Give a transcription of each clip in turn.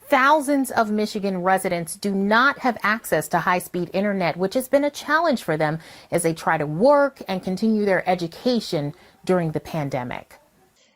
Thousands of Michigan residents do not have access to high-speed internet, which has been a challenge for them as they try to work and continue their education during the pandemic.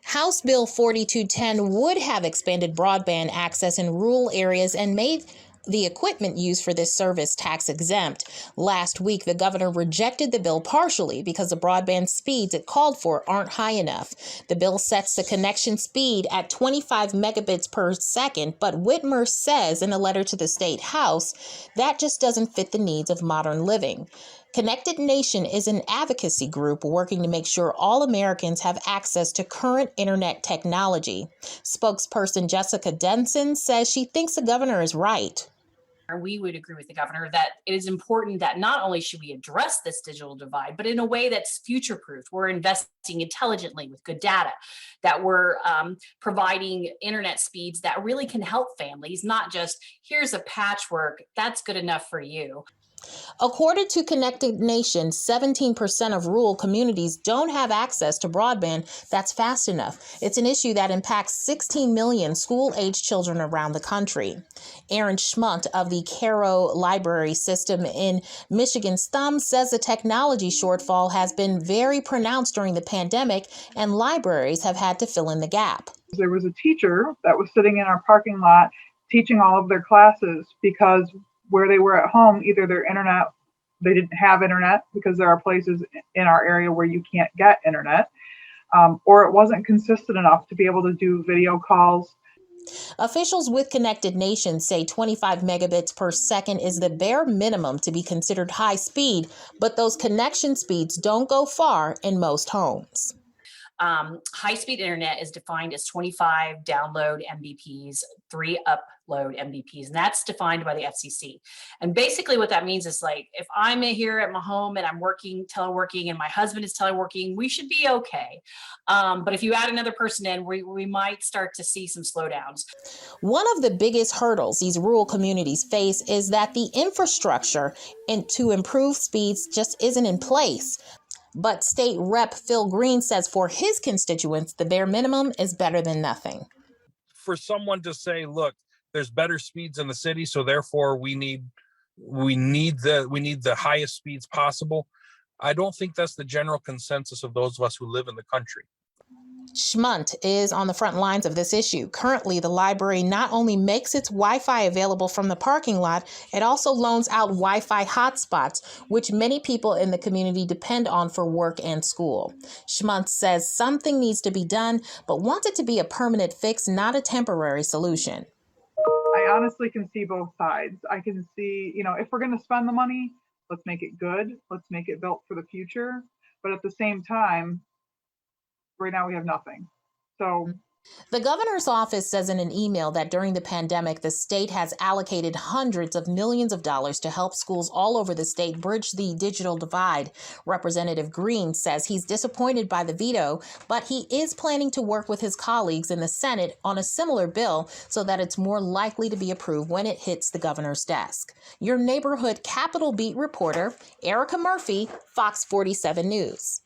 House Bill 4210 would have expanded broadband access in rural areas and made the equipment used for this service tax exempt. Last week, the governor rejected the bill partially because the broadband speeds it called for aren't high enough. The bill sets the connection speed at 25 megabits per second, but Whitmer says in a letter to the state house that just doesn't fit the needs of modern living. Connected Nation is an advocacy group working to make sure all Americans have access to current internet technology. Spokesperson Jessica DENSON says she thinks the governor is right. We would agree with the governor that it is important that not only should we address this digital divide, but in a way that's future-proof. We're investing intelligently with good data, that we're providing internet speeds that really can help families, not just here's a patchwork, that's good enough for you. According to Connected Nation, 17% of rural communities don't have access to broadband that's fast enough. It's an issue that impacts 16 million school-age children around the country. ERIN SCHMANDT of the Caro Library System in Michigan's Thumb says the technology shortfall has been very pronounced during the pandemic, and libraries have had to fill in the gap. There was a teacher that was sitting in our parking lot teaching all of their classes because where they were at home, either they didn't have internet because there are places in our area where you can't get internet, or it wasn't consistent enough to be able to do video calls. Officials with Connected Nation say 25 megabits per second is the bare minimum to be considered high speed, but those connection speeds don't go far in most homes. High-speed internet is defined as 25 download Mbps, 3 upload Mbps, and that's defined by the FCC. And basically what that means is, like, if I'm here at my home and I'm teleworking, and my husband is teleworking, we should be okay. But if you add another person in, we might start to see some slowdowns. One of the biggest hurdles these rural communities face is that the infrastructure to improve speeds just isn't in place. But State Rep Phil Green says for his constituents, the bare minimum is better than nothing. For someone to say, look, there's better speeds in the city, so therefore we need the highest speeds possible, I don't think that's the general consensus of those of us who live in the country. SCHMANDT is on the front lines of this issue. Currently, the library not only makes its Wi-Fi available from the parking lot, it also loans out Wi-Fi hotspots, which many people in the community depend on for work and school. SCHMANDT says something needs to be done, but wants it to be a permanent fix, not a temporary solution. I honestly can see both sides. I can see, if we're going to spend the money, let's make it good. Let's make it built for the future. But at the same time, right now we have nothing. So the governor's office says in an email that during the pandemic, the state has allocated hundreds of millions of dollars to help schools all over the state bridge the digital divide. Representative Green says he's disappointed by the veto, but he is planning to work with his colleagues in the Senate on a similar bill so that it's more likely to be approved when it hits the governor's desk. Your neighborhood Capitol Beat reporter, Erica Murphy, Fox 47 News.